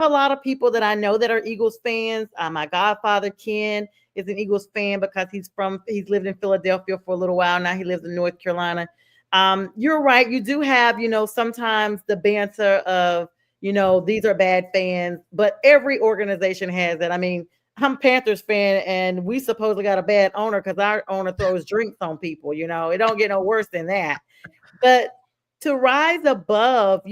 a lot of people that I know that are Eagles fans. My godfather Ken is an Eagles fan because he's lived in Philadelphia for a little while now. He lives in North Carolina. You're right. You do have, sometimes the banter of, these are bad fans, but every organization has that. I mean, I'm a Panthers fan, and we supposedly got a bad owner because our owner throws drinks on people. It don't get no worse than that. But to rise above,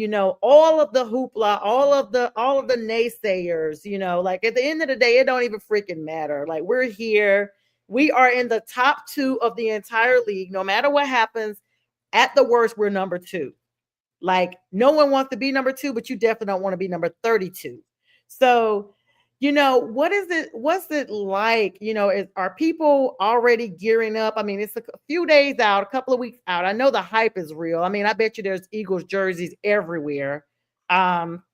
all of the hoopla, all of the naysayers, like at the end of the day, it don't even freaking matter. Like we're here. We are in the top two of the entire league. No matter what happens, at the worst, we're number two. Like no one wants to be number two, but you definitely don't want to be number 32. So, what is it? What's it like? Are people already gearing up? I mean, it's a few days out, a couple of weeks out. I know the hype is real. I mean, I bet you there's Eagles jerseys everywhere. Um,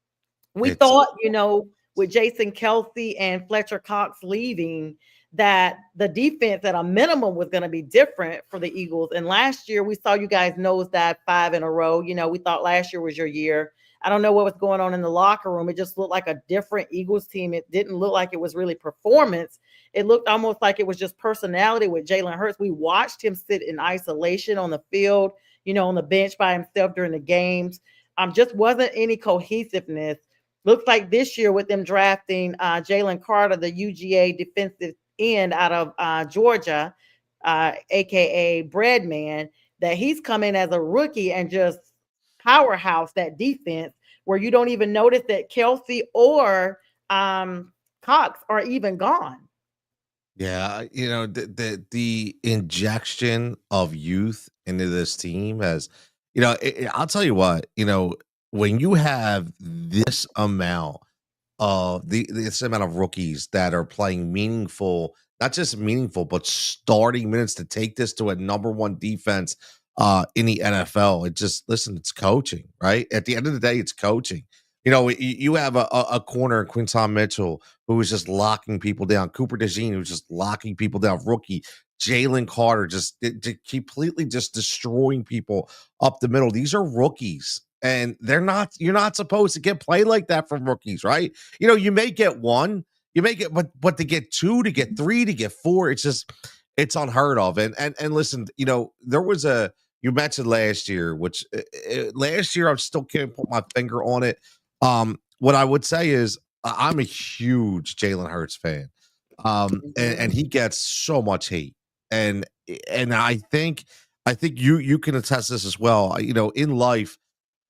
we It's thought, with Jason Kelsey and Fletcher Cox leaving, that the defense at a minimum was going to be different for the Eagles. And last year, we saw you guys nosedive 5 in a row. We thought last year was your year. I don't know what was going on in the locker room. It just looked like a different Eagles team. It didn't look like it was really performance. It looked almost like it was just personality with Jalen Hurts. We watched him sit in isolation on the field, on the bench by himself during the games. Just wasn't any cohesiveness. Looks like this year with them drafting Jalen Carter, the UGA defensive end out of Georgia, aka Breadman, that he's come in as a rookie and just powerhouse that defense, where you don't even notice that Kelsey or Cox are even gone. Yeah, the injection of youth into this team has, I'll tell you what, when you have this amount of rookies that are playing meaningful, not just meaningful, but starting minutes to take this to a number one defense in the NFL. It just listen, it's coaching, right? At the end of the day, it's coaching. You have a corner, Quinton Mitchell, who was just locking people down. Cooper DeJean, who's just locking people down. Rookie Jalen Carter, just completely just destroying people up the middle. These are rookies, and they're not. You're not supposed to get play like that from rookies, right? You may get one, you may get, but to get two, to get three, to get four, it's unheard of. And listen, there was you mentioned last year, which last year I still can't put my finger on it. What I would say is I'm a huge Jalen Hurts fan, and Mhm. he gets so much hate, and I think you can attest this as well. In life,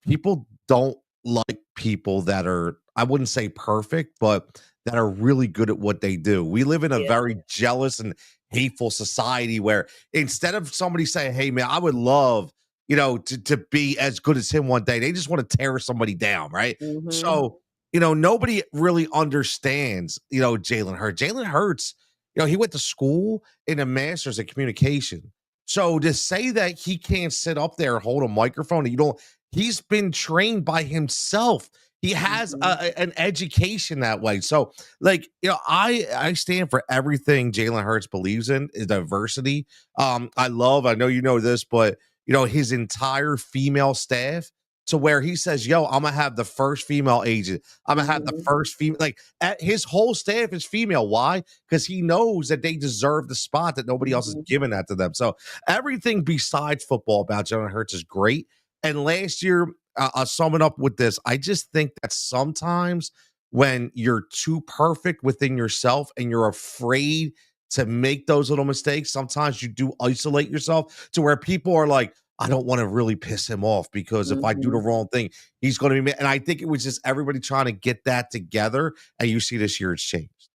people don't like people that are, I wouldn't say perfect, but that are really good at what they do. We live in a Yeah. very jealous and hateful society where instead of somebody saying, "Hey man, I would love, to be as good as him one day," they just want to tear somebody down, right? Mhm. So, nobody really understands, Jalen Hurts. Jalen Hurts, he went to school in a master's in communication. So to say that he can't sit up there and hold a microphone, and you don't, he's been trained by himself. He has Mhm. an education that way. So, like, I stand for everything Jalen Hurts believes in is diversity. I know you know this, but his entire female staff, to where he says, "Yo, I'm gonna have the first female agent. I'm gonna have the Mhm. first female." Like, his whole staff is female. Why? Because he knows that they deserve the spot, that nobody else is Mhm. giving that to them. So everything besides football about Jalen Hurts is great. And last year, I'll sum it up with this. I just think that sometimes when you're too perfect within yourself and you're afraid to make those little mistakes, sometimes you do isolate yourself to where people are like, I don't want to really piss him off because if I do the Mhm. wrong thing, he's going to be mad. And I think it was just everybody trying to get that together. And you see this year it's changed.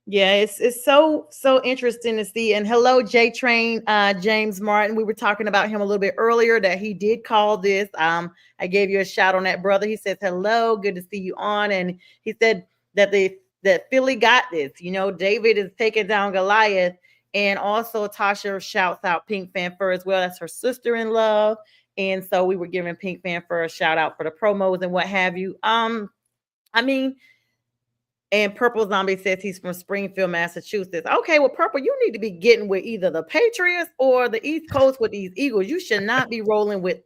Yeah, it's so interesting to see. And hello, J Train, James Martin. We were talking about him a little bit earlier that he did call this. I gave you a shout on that, brother. He says hello, good to see you on, and he said that Philly got this. David is taking down Goliath, and also Tasha shouts out Pink Fanfur as well. That's her sister in love, and so we were giving Pink Fanfur a shout out for the promos and what have you. I mean, and Purple Zombie says he's from Springfield, Massachusetts. Okay, well, Purple, you need to be getting with either the Patriots or the East Coast with these Eagles. You should not be rolling with,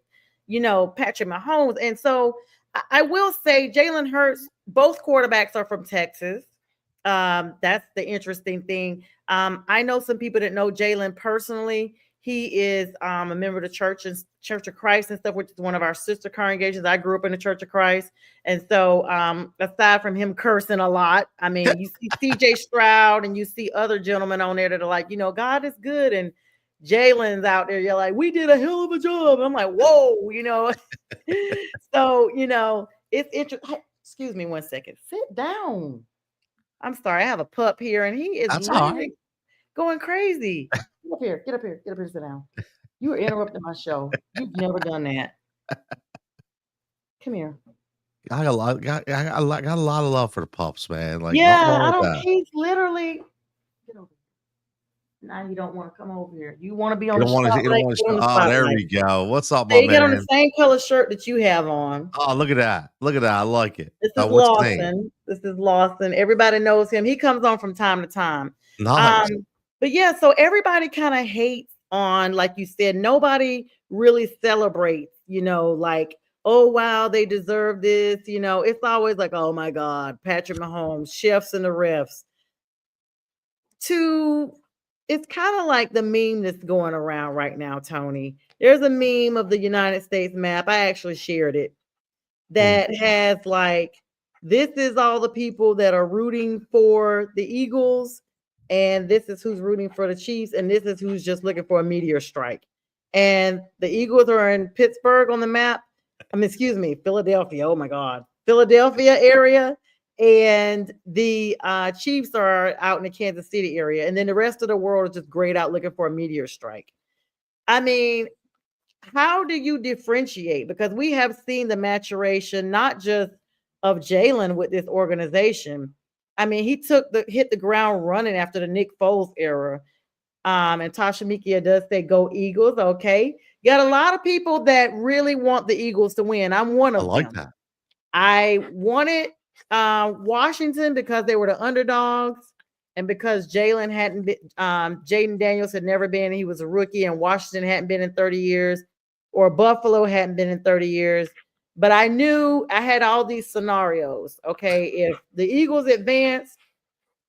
Patrick Mahomes. And so I will say Jalen Hurts, both quarterbacks are from Texas. That's the interesting thing. I know some people that know Jalen personally. He is a member of the Church of Christ and stuff, which is one of our sister congregations. I grew up in the Church of Christ. And so aside from him cursing a lot, I mean, you see CJ Stroud and you see other gentlemen on there that are like, God is good. And Jalen's out there, you're like, we did a hell of a job. I'm like, whoa. So, it's interesting. Excuse me one second. Sit down. I'm sorry. I have a pup here and he is That's all right. literally going crazy. Get up here. Get up here. Get up here. Sit down. You are interrupting my show. You've never done that. Come here. I got a lot of love for the pups, man. Like, nothing Yeah, wrong I with don't. that. He's literally. Get over here. Now you don't want to come over here. You want to be on You the don't wanna you don't spotlight. wanna Get on show the oh, there spotlight. we go. What's up, So my you get on the man? same color shirt that you have on. Oh, look at that. Look at that. I like it. This is What's his name? Lawson. This is Lawson. Everybody knows him. He comes on from time to time. Nice. Um, but yeah, so everybody kind of hates on, like you said, nobody really celebrates, like, oh wow, they deserve this. It's always like, oh my God, Patrick Mahomes, chefs and the refs. To It's kind of like the meme that's going around right now, Tony. There's a meme of the United States map. I actually shared it Mm. that has like, this is all the people that are rooting for the Eagles, and this is who's rooting for the Chiefs, and this is who's just looking for a meteor strike. And the Eagles are in Pittsburgh on the map. I mean, excuse me, Philadelphia. Oh my God, Philadelphia area, and the Chiefs are out in the Kansas City area, and then the rest of the world is just grayed out looking for a meteor strike. I mean, how do you differentiate? Because we have seen the maturation, not just of Jalen with this organization. I mean, he hit the ground running after the Nick Foles era. And Tasha Mikia does say go Eagles. Okay. You got a lot of people that really want the Eagles to win. I'm one I of like them. that. I wanted Washington because they were the underdogs, and because Jalen hadn't been, Jaden Daniels had never been, he was a rookie, and Washington hadn't been in 30 years, or Buffalo hadn't been in 30 years. But I knew I had all these scenarios. Okay, if the Eagles advance,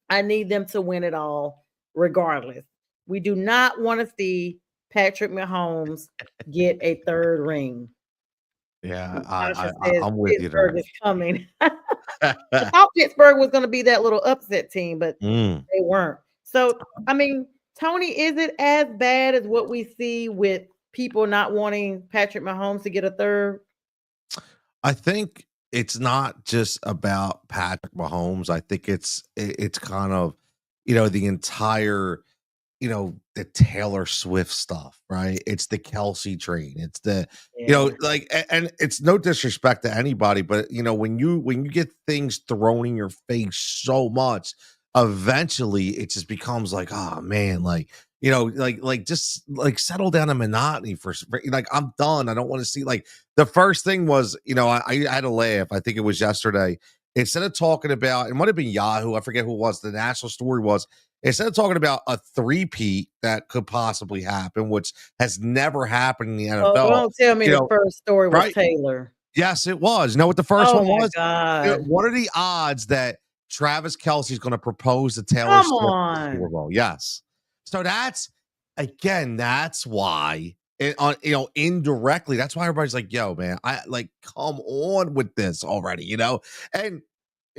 I need them to win it all, regardless. We do not want to see Patrick Mahomes get a third ring. Yeah, Tasha says I'm with you there. Pittsburgh is coming. I thought Pittsburgh was going to be that little upset team, but Mm. they weren't. So, I mean, Tony, is it as bad as what we see with people not wanting Patrick Mahomes to get a third? I think it's not just about Patrick Mahomes. I think it's kind of, the entire, the Taylor Swift stuff, right? It's the Kelsey train. It's the, Yeah. like, and it's no disrespect to anybody, but when you get things thrown in your face so much, eventually it just becomes like, oh man, like, just like settle down a monotony like, I'm done. I don't want to see, like, the first thing was, I had to laugh. I think it was yesterday. Instead of talking about, it might have been Yahoo, I forget who it was. The national story was, instead of talking about a three-peat that could possibly happen, which has never happened in the Oh, NFL, don't tell me you the know, first story was right? Taylor. Yes, it was. You know what the first Oh one my was? God. What are the odds that Travis Kelce's going to propose to Taylor Come Swift at the Super on. Bowl? Yes. So that's why indirectly, that's why everybody's like, yo, man, I like, come on with this already, and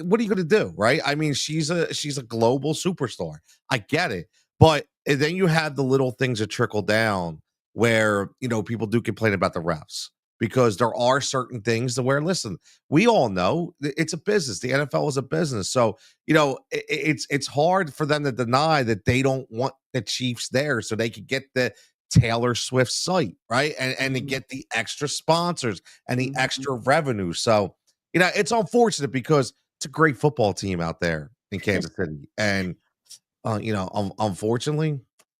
what are you going to do, right? I mean, she's a global superstar. I get it, but then you have the little things that trickle down where people do complain about the refs, because there are certain things to where, listen, we all know it's a business. The NFL is a business, so it's hard for them to deny that they don't want the Chiefs there so they could get the Taylor Swift site, right, and to Mhm, get the extra sponsors and the mhm. extra revenue. So it's unfortunate because it's a great football team out there in Kansas City, and unfortunately,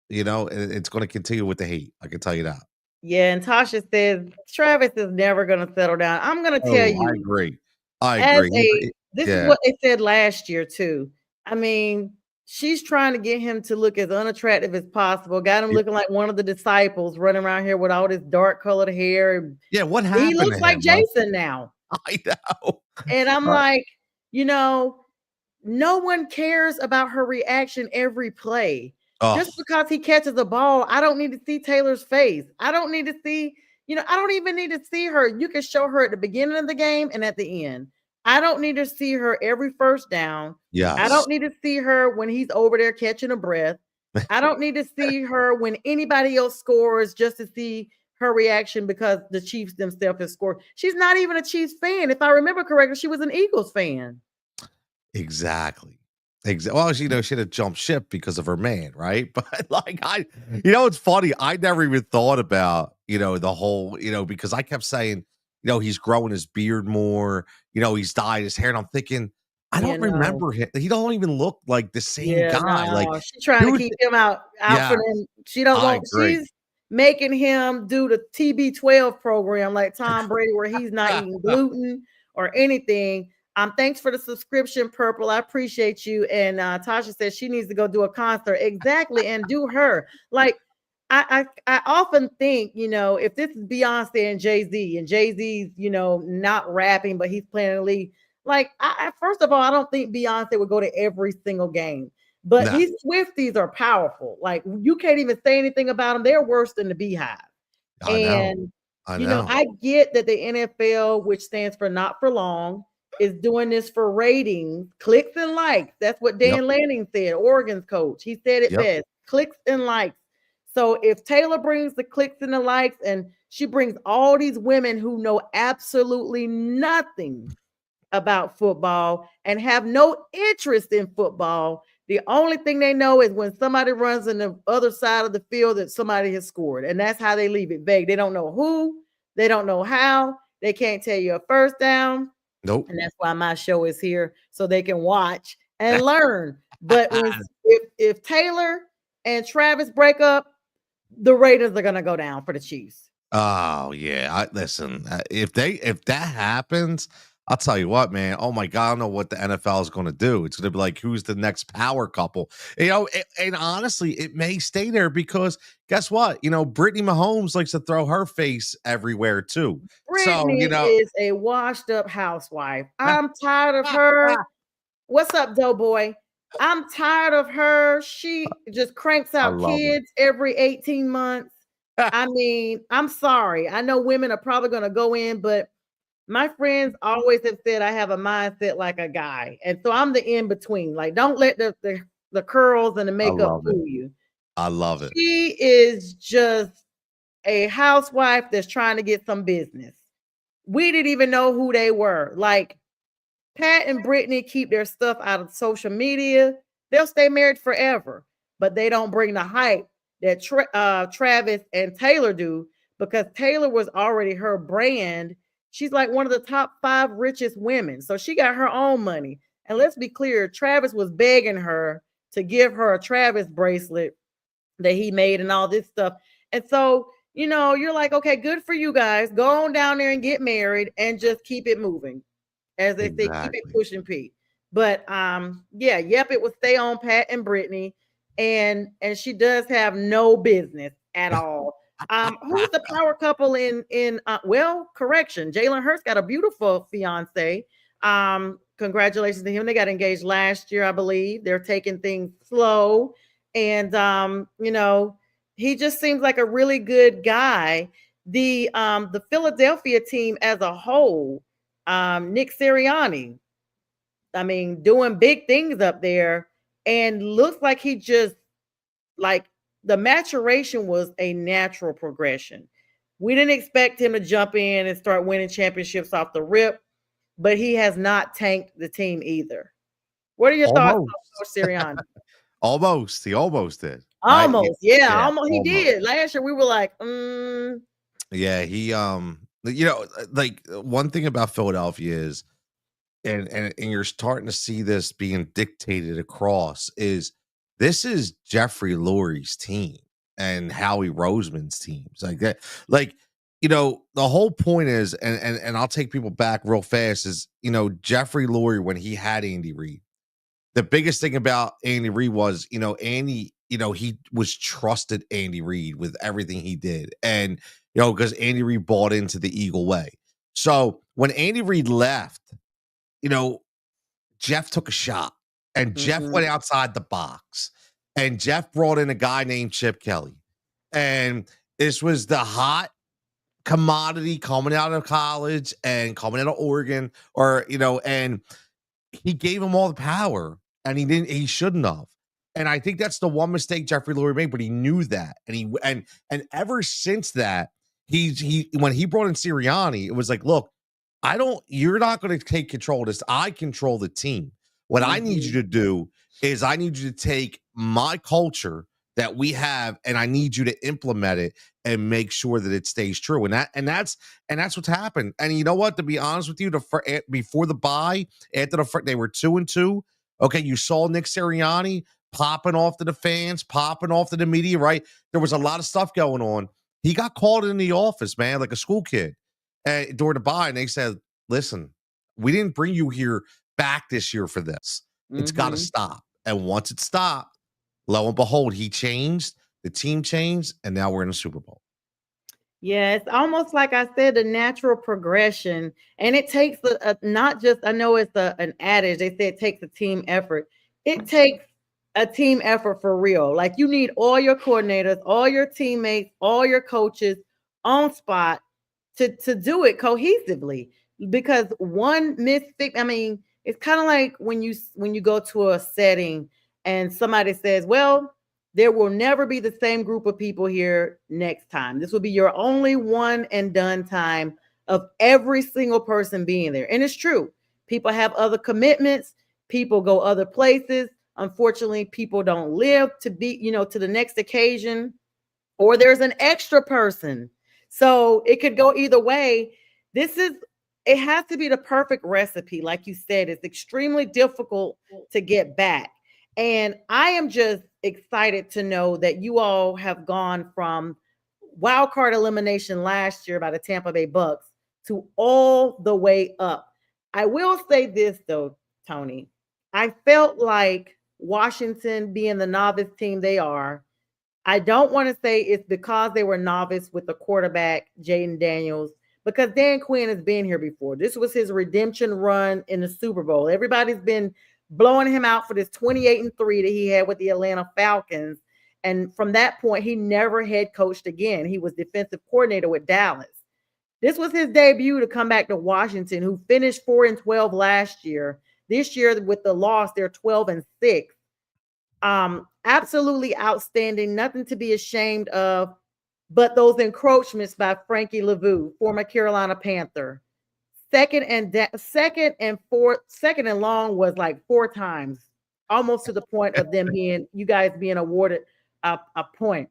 it's going to continue with the hate. I can tell you that. Yeah, and Tasha says Travis is never gonna settle down. I'm gonna tell Oh, I you, agree. I as agree. this is Yeah, what they said last year too. I mean, she's trying to get him to look as unattractive as possible. Got him yeah, looking like one of the disciples running around here with all this dark colored hair. yeah. What He happened looks to like him? Like, Jason now. I know. And I'm Uh, like, you know, no one cares about her reaction every play. oh, Just because he catches the ball, I don't need to see Taylor's face. I don't need to see, I don't even need to see her. You can show her at the beginning of the game and at the end. I don't need to see her every first down. I yes. don't need to see her when he's over there catching a breath. I don't need to see her when anybody else scores just to see her reaction because the Chiefs themselves have scored. She's not even a Chiefs fan. If I remember correctly, she was an Eagles fan. Exactly. Well, she had to jump ship because of her man, right? But like it's funny. I never even thought about, the whole, because I kept saying, he's growing his beard more, he's dyed his hair. And I'm thinking, I Yeah, don't no. remember him. He don't even look like the same Yeah, guy. Like, no, she's trying to dude, keep him out yeah, for them. She don't I want agree. she's making him do the TB12 program like Tom Brady, where he's not eating gluten or anything. Thanks for the subscription, Purple. I appreciate you. And Tasha says she needs to go do a concert. Exactly, and do her. Like I often think, if this is Beyonce and Jay-Z's, not rapping, but he's playing in the league. Like, first of all, I don't think Beyonce would go to every single game. But Nah, these Swifties are powerful. Like, you can't even say anything about them. They're worse than the Beehive. I know. And, I know. I get that the NFL, which stands for not for long, is doing this for ratings, clicks and likes. That's what Yep. Dan Lanning said, Oregon's coach. He said it Yep. best, clicks and likes. So if Taylor brings the clicks and the likes and she brings all these women who know absolutely nothing about football and have no interest in football. The only thing they know is when somebody runs in the other side of the field that somebody has scored. And that's how they leave it vague. They don't know who, they don't know how, they can't tell you a first down. Nope. And that's why my show is here so they can watch and learn. But if Taylor and Travis break up, the ratings are gonna go down for the Chiefs. Oh yeah, listen. If that happens, I'll tell you what, man. Oh my god, I don't know what the NFL is going to do. It's going to be like, who's the next power couple? And honestly, it may stay there because guess what? Brittany Mahomes likes to throw her face everywhere too. So Brittany is a washed up housewife. I'm tired of her. What's up, Doughboy? I'm tired of her. She just cranks I out love it. kids every 18 months. I mean, I'm sorry. I know women are probably going to go in, but my friends always have said I have a mindset like a guy. And so I'm the in between. Like, don't let the curls and the I makeup love it. fool you. I love it. She is just a housewife that's trying to get some business. We didn't even know who they were. Like, Pat and Brittany keep their stuff out of social media. They'll stay married forever, but they don't bring the hype that Travis and Taylor do because Taylor was already her brand. She's like one of the top 5 richest women. So she got her own money. And let's be clear, Travis was begging her to give her a Travis bracelet that he made and all this stuff. And so, you're like, okay, good for you guys. Go on down there and get married and just keep it moving. As they say, keep it Exactly. pushing Pete. But yeah, yep, it would stay on Pat and Brittany. And she does have no business at all. Who's the power couple in well, correction. Jalen Hurts got a beautiful fiance. Congratulations to him. They got engaged last year, I believe. They're taking things slow. And he just seems like a really good guy. The Philadelphia team as a whole, Nick Sirianni, I mean, doing big things up there and looks like he just like the maturation was a natural progression. We didn't expect him to jump in and start winning championships off the rip, but he has not tanked the team either. What are your thoughts on Almost. Coach Sirianni? Almost. He almost did. Almost, yeah, Yeah, almost he almost. did. Last year we were like, Yeah, he like one thing about Philadelphia is and you're starting to see this being dictated across is this is Jeffrey Lurie's team and Howie Roseman's teams like that. Like, the whole point is, and I'll take people back real fast is, Jeffrey Lurie when he had Andy Reid. The biggest thing about Andy Reid was, Andy, he was trusted Andy Reid with everything he did. And, because Andy Reid bought into the Eagle way. So when Andy Reid left, you know, Jeff took a shot and Jeff Mhm. went outside the box and Jeff brought in a guy named Chip Kelly. And this was the hot commodity coming out of college and coming out of Oregon, or, and he gave him all the power and he shouldn't have. And I think that's the one mistake Jeffrey Lurie made, but he knew that. And ever since that, he when he brought in Sirianni, it was like, look, you're not going to take control of this. I control the team. What I need you Mhm. to do is I need you to take my culture that we have and I need you to implement it and make sure that it stays true. And that's what's happened. And you know what? To be honest with you, before the bye, after they were 2-2. Okay, you saw Nick Sirianni popping off to the fans, popping off to the media, right? There was a lot of stuff going on. He got called in the office, man, like a school kid during the bye, and they said, "Listen, we didn't bring you here back this year for this. It's got to Mhm. stop." And once it stopped, lo and behold, he changed, the team changed, and now we're in a Super Bowl. Yeah, it's almost like I said, the natural progression, and it takes not just. I know it's an adage. They say it takes a team effort. It takes a team effort for real. Like you need all your coordinators, all your teammates, all your coaches on spot to do it cohesively. Because one mistake, I mean, it's kind of like when you go to a setting and somebody says, "Well, there will never be the same group of people here next time. This will be your only one and done time of every single person being there." And it's true. People have other commitments, people go other places. Unfortunately, people don't live to be, to the next occasion, or there's an extra person. So it could go either way. This is it has to be the perfect recipe. Like you said, it's extremely difficult to get back. And I am just excited to know that you all have gone from wild card elimination last year by the Tampa Bay Bucks to all the way up. I will say this though, Tony. I felt like Washington, being the novice team they are, I don't want to say it's because they were novice with the quarterback, Jaden Daniels, because Dan Quinn has been here before. This was his redemption run in the Super Bowl. Everybody's been blowing him out for this 28-3 that he had with the Atlanta Falcons. And from that point, he never head coached again. He was defensive coordinator with Dallas. This was his debut to come back to Washington, who finished 4-12 last year. This year, with the loss, they're 12-6. Absolutely outstanding, nothing to be ashamed of. But those encroachments by Frankie Lavu, former Carolina Panther, second and long was like 4 times, almost to the point of you guys being awarded a point.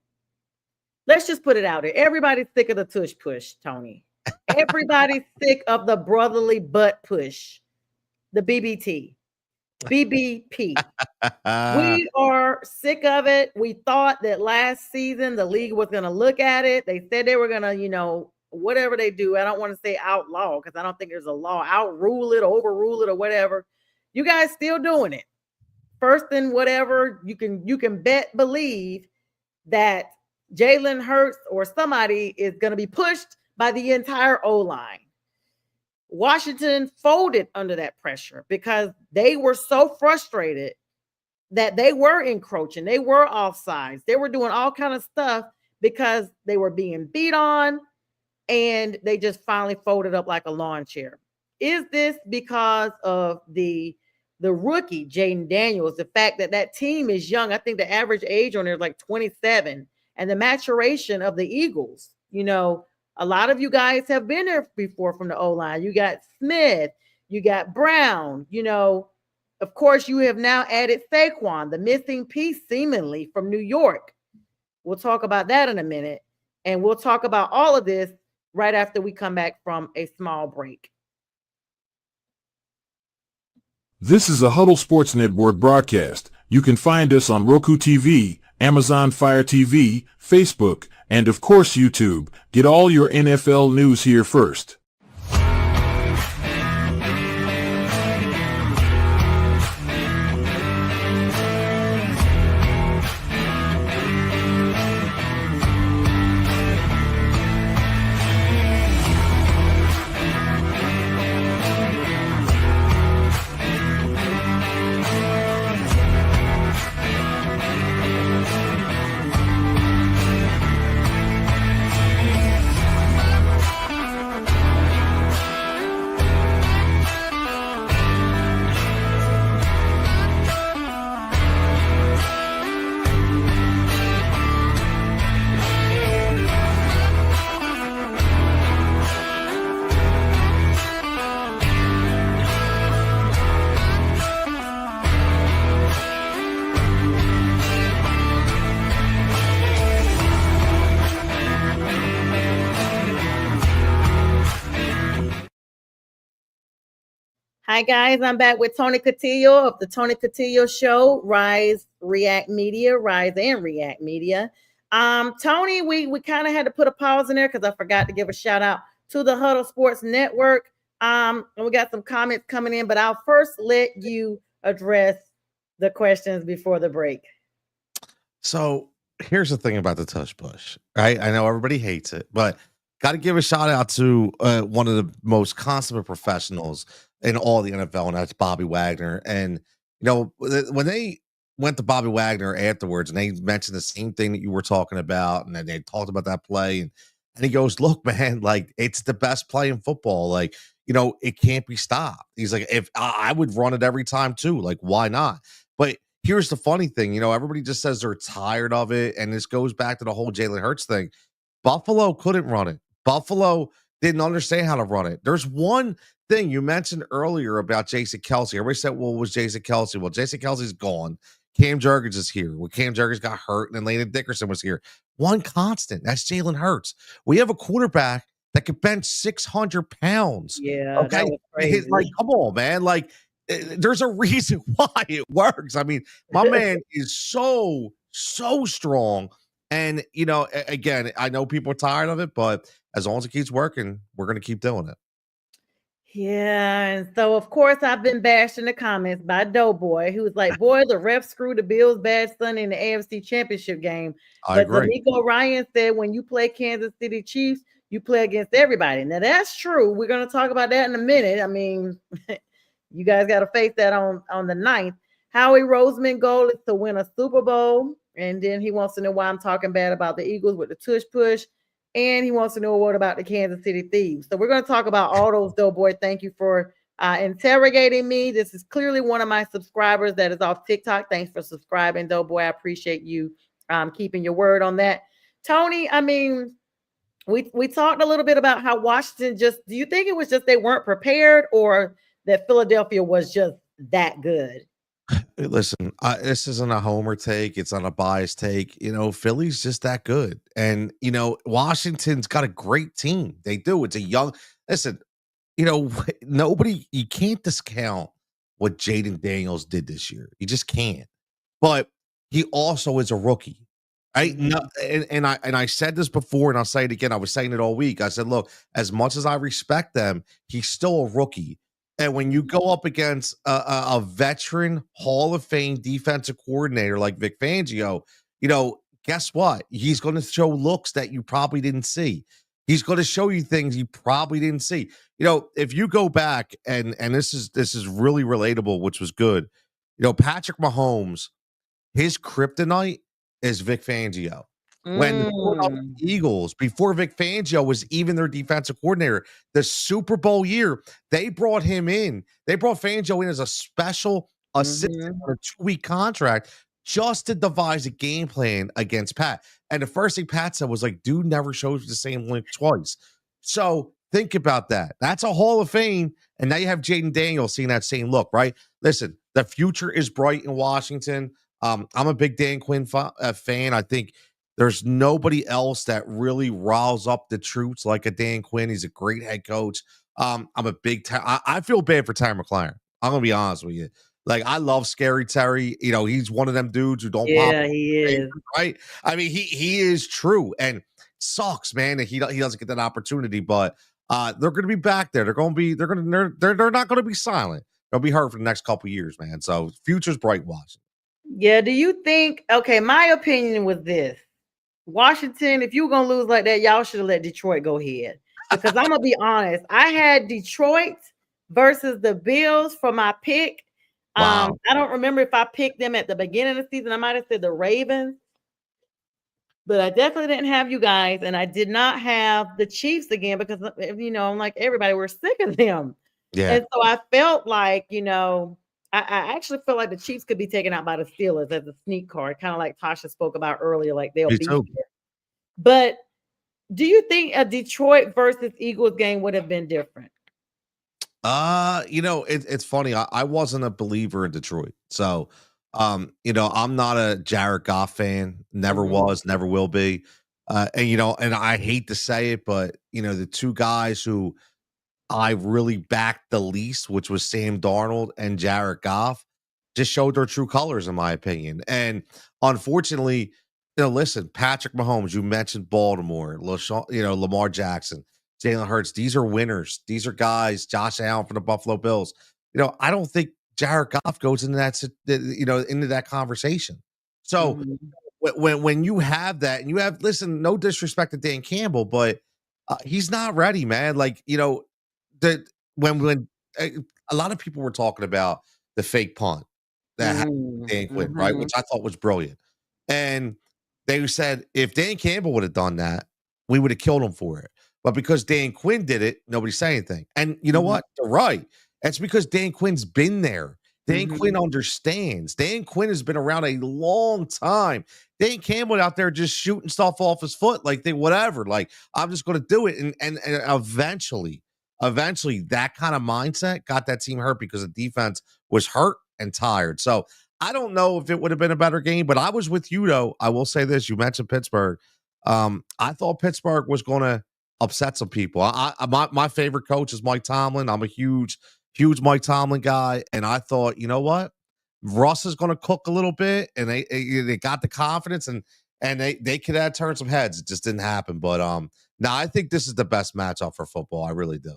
Let's just put it out there. Everybody's sick of the tush push, Tony. Everybody's sick of the brotherly butt push, the BBP. We are sick of it. We thought that last season the league was going to look at it. They said they were going to, whatever they do. I don't want to say outlaw because I don't think there's a law. Outrule it, overrule it, or whatever. You guys still doing it. First and whatever, you can believe that Jalen Hurts or somebody is going to be pushed by the entire O-line. Washington folded under that pressure because they were so frustrated that they were encroaching, they were offsides, they were doing all kind of stuff because they were being beat on, and they just finally folded up like a lawn chair. Is this because of the rookie Jaden Daniels? The fact that team is young. I think the average age on there is like 27, and the maturation of the Eagles. A lot of you guys have been there before from the O-line. You got Smith, you got Brown, of course, you have now added Saquon, the missing piece seemingly from New York. We'll talk about that in a minute. And we'll talk about all of this right after we come back from a small break. This is a Huddle Sports Network broadcast. You can find us on Roku TV, Amazon Fire TV, Facebook, and of course YouTube. Get all your NFL news here first. Hi guys, I'm back with Tony Cutillo of the Tony Cutillo Show, Rise React Media, Rise and React Media. Tony, we kind of had to put a pause in there because I forgot to give a shout out to the Huddle Sports Network. And we got some comments coming in, but I'll first let you address the questions before the break. So here's the thing about the tush push, right? I know everybody hates it, but got to give a shout out to one of the most consummate professionals in all the NFL, and that's Bobby Wagner. And when they went to Bobby Wagner afterwards, and they mentioned the same thing that you were talking about, and then they talked about that play, and he goes, "Look, man, like it's the best play in football. Like it can't be stopped." He's like, "If I would run it every time too, like why not?" But here's the funny thing, everybody just says they're tired of it, and this goes back to the whole Jalen Hurts thing. Buffalo couldn't run it. Buffalo didn't understand how to run it. There's one thing you mentioned earlier about Jason Kelsey. Everybody said, well, was Jason Kelsey? Well, Jason Kelsey's gone. Cam Jurgens is here. Well, Cam Jurgens got hurt, and then Landon Dickerson was here. One constant. That's Jalen Hurts. We have a quarterback that could bench 600 pounds. Yeah, okay? that was crazy. Like, come on, man. Like, there's a reason why it works. I mean, my man is so strong. And, again, I know people are tired of it, but as long as it keeps working, we're going to keep doing it. Yeah, and so of course I've been bashed in the comments by Doughboy, who's like, "Boy, the ref screwed the Bills bad Sunday in the AFC Championship game." I But agree. D'Amico Ryan said, "When you play Kansas City Chiefs, you play against everybody." Now that's true. We're going to talk about that in a minute. I mean, you guys got to face that on the 9th. Howie Roseman goal is to win a Super Bowl, and then he wants to know why I'm talking bad about the Eagles with the tush push. And he wants to know what about the Kansas City Thieves. So we're going to talk about all those, Doughboy. Thank you for interrogating me. This is clearly one of my subscribers that is off TikTok. Thanks for subscribing, Doughboy. I appreciate you keeping your word on that. Tony, I mean, we talked a little bit about how Washington do you think it was just they weren't prepared, or that Philadelphia was just that good? Listen, this isn't a homer take. It's not a biased take. Philly's just that good. And, Washington's got a great team. They do. It's a young, listen, nobody, you can't discount what Jaden Daniels did this year. You just can't. But he also is a rookie. No, and I said this before, and I'll say it again. I was saying it all week. I said, look, as much as I respect them, he's still a rookie. And when you go up against a veteran Hall of Fame defensive coordinator like Vic Fangio, guess what? He's going to show looks that you probably didn't see. He's going to show you things you probably didn't see. If you go back and this is really relatable, which was good. Patrick Mahomes, his kryptonite is Vic Fangio. When the Philadelphia Eagles, before Vic Fangio was even their defensive coordinator, the Super Bowl year, they brought him in. They brought Fangio in as a special assistant on a 2-week contract just to devise a game plan against Pat. And the first thing Pat said was like, dude never shows the same look twice. So think about that. That's a Hall of Fame. And now you have Jaden Daniels seeing that same look, right? Listen, the future is bright in Washington. I'm a big Dan Quinn fan. I think there's nobody else that really riles up the troops like a Dan Quinn. He's a great head coach. I'm a big I feel bad for Terry McLaurin. I'm gonna be honest with you. Like, I love Scary Terry. He's one of them dudes who don't pop. Yeah, he is. Right? I mean, he is true, and sucks, man, that he doesn't get that opportunity. But they're gonna be back there. They're not gonna be silent. They'll be heard for the next couple years, man. So future's bright, Washington. Yeah. Do you think? Okay, my opinion was this: Washington, if you were gonna lose like that, y'all should have let Detroit go ahead. Because I'm gonna be honest, I had Detroit versus the Bills for my pick. Wow. I don't remember if I picked them at the beginning of the season. I might have said the Ravens, but I definitely didn't have you guys, and I did not have the Chiefs again because I'm like everybody, we're sick of them. Yeah. And so I felt like, I actually felt like the Chiefs could be taken out by the Steelers as a sneak card, kind of like Tasha spoke about earlier, like they'll Me be too. here. But do you think a Detroit versus Eagles game would have been different? It's funny. I wasn't a believer in Detroit. So, I'm not a Jared Goff fan. Never was, never will be. And I hate to say it, but the two guys who I really backed the least, which was Sam Darnold and Jared Goff, just showed their true colors, in my opinion. And unfortunately, listen, Patrick Mahomes, you mentioned Baltimore, Lamar Jackson, Jalen Hurts. These are winners. These are guys. Josh Allen from the Buffalo Bills. I don't think Jared Goff goes into into that conversation. So Mhm. when you have that, and you have, listen, no disrespect to Dan Campbell, but he's not ready, man. Like, that when uh, a lot of people were talking about the fake punt that happened with Mm, Dan Quinn, right? mhm. Which I thought was brilliant. And they said if Dan Campbell would have done that, we would have killed him for it. But because Dan Quinn did it, nobody said anything. And you know Mhm. what? They're right. That's because Dan Quinn's been there. Dan Quinn Mhm. understands. Dan Quinn has been around a long time. Dan Campbell out there just shooting stuff off his foot, like they whatever. Like, I'm just going to do it, and eventually, that kind of mindset got that team hurt because the defense was hurt and tired. So I don't know if it would have been a better game, but I was with you though. I will say this: you mentioned Pittsburgh. I thought Pittsburgh was going to upset some people. My favorite coach is Mike Tomlin. I'm a huge Mike Tomlin guy, and I thought, you know what, Russ is going to cook a little bit, and they got the confidence, and they could have turned some heads. It just didn't happen. But now I think this is the best matchup for football. I really do.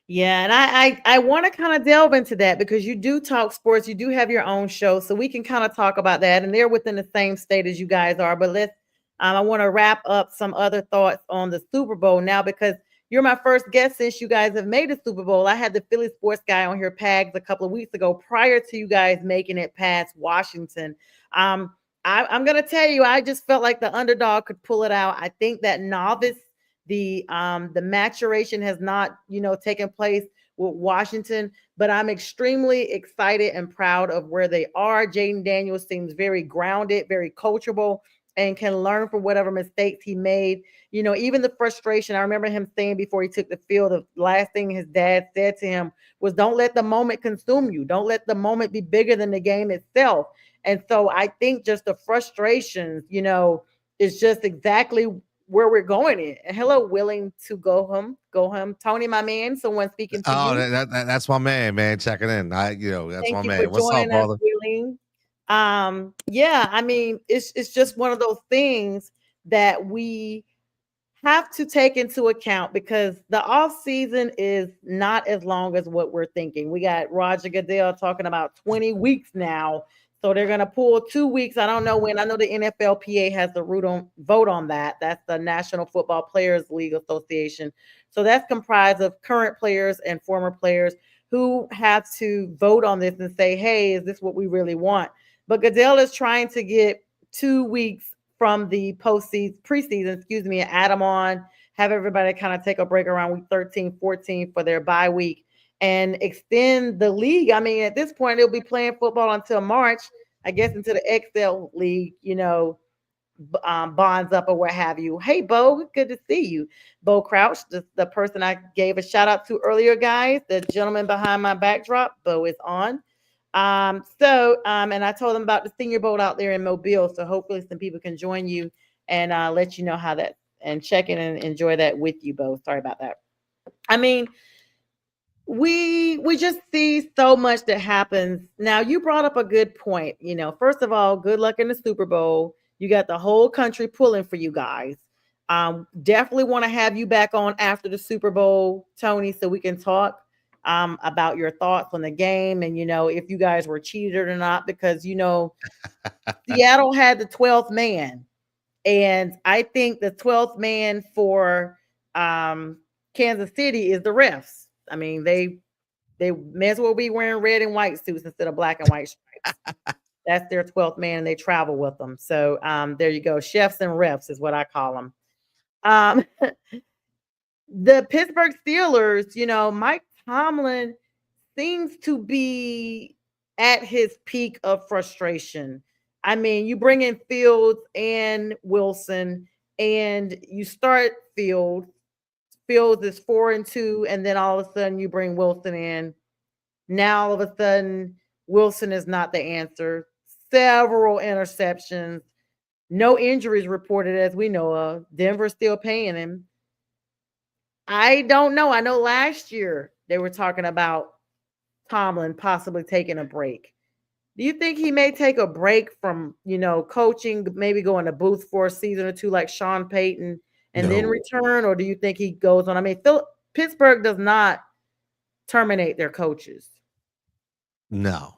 Yeah, and I want to kind of delve into that because you do talk sports, you do have your own show, so we can kind of talk about that. And they're within the same state as you guys are. But I want to wrap up some other thoughts on the Super Bowl now because you're my first guest since you guys have made the Super Bowl. I had the Philly sports guy on here, Pags, a couple of weeks ago prior to you guys making it past Washington. Um, I'm gonna tell you, I just felt like the underdog could pull it out. I think that novice the maturation has not taken place with Washington, but I'm extremely excited and proud of where they are. Jaden Daniels seems very grounded, very coachable, and can learn from whatever mistakes he made. Even the frustration. I remember him saying before he took the field, the last thing his dad said to him was, "Don't let the moment consume you. Don't let the moment be bigger than the game itself." And so I think just the frustrations, is just exactly where we're going in. And hello, willing to go home. Tony, my man, someone speaking to Oh, you. that's my man, checking in. That's Thank my you for man. What's up, joining us, brother? Willing. Yeah, I mean, it's just one of those things that we have to take into account because the off season is not as long as what we're thinking. We got Roger Goodell talking about 20 weeks now. So they're going to pull 2 weeks. I don't know when. I know the NFLPA has the vote on that. That's the National Football Players League Association. So that's comprised of current players and former players who have to vote on this and say, hey, is this what we really want? But Goodell is trying to get 2 weeks from the preseason, and add them on, have everybody kind of take a break around week 13, 14 for their bye week and extend the league. I mean, at this point, they'll be playing football until March, I guess, into the XL league, bonds up or what have you. Hey, Bo, good to see you. Bo Crouch, the person I gave a shout out to earlier, guys, the gentleman behind my backdrop. Bo is on. And I told them about the senior boat out there in Mobile. So hopefully some people can join you and let you know how that and check in and enjoy that with you, Bo. Sorry about that. I mean, we just see so much that happens. Now, you brought up a good point. First of all, good luck in the Super Bowl. You got the whole country pulling for you guys. Definitely want to have you back on after the Super Bowl, Tony, so we can talk about your thoughts on the game and if you guys were cheated or not, because Seattle had the 12th man, and I think the 12th man for Kansas City is the refs. I mean, they may as well be wearing red and white suits instead of black and white stripes. That's their 12th man, and they travel with them. So there you go. Chefs and refs is what I call them. Um, the Pittsburgh Steelers, Mike Tomlin seems to be at his peak of frustration. I mean, you bring in Fields and Wilson, and you start Fields. Fields is 4-2, and then all of a sudden you bring Wilson in. Now all of a sudden, Wilson is not the answer. Several interceptions, no injuries reported as we know of. Denver's still paying him. I don't know. I know last year they were talking about Tomlin possibly taking a break. Do you think he may take a break from, coaching, maybe go in a booth for a season or two like Sean Payton and then No, return? Or do you think he goes on? I mean, Pittsburgh does not terminate their coaches. no,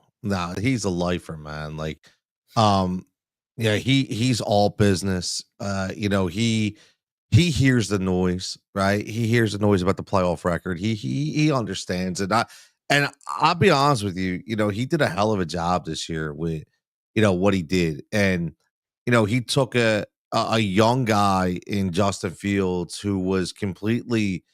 he's a lifer, man. Like, um, yeah, he's all business. He hears the noise, right? He hears the noise about the playoff record. He understands it. And I'll be honest with you, he did a hell of a job this year with, what he did. And, he took a young guy in Justin Fields who was completely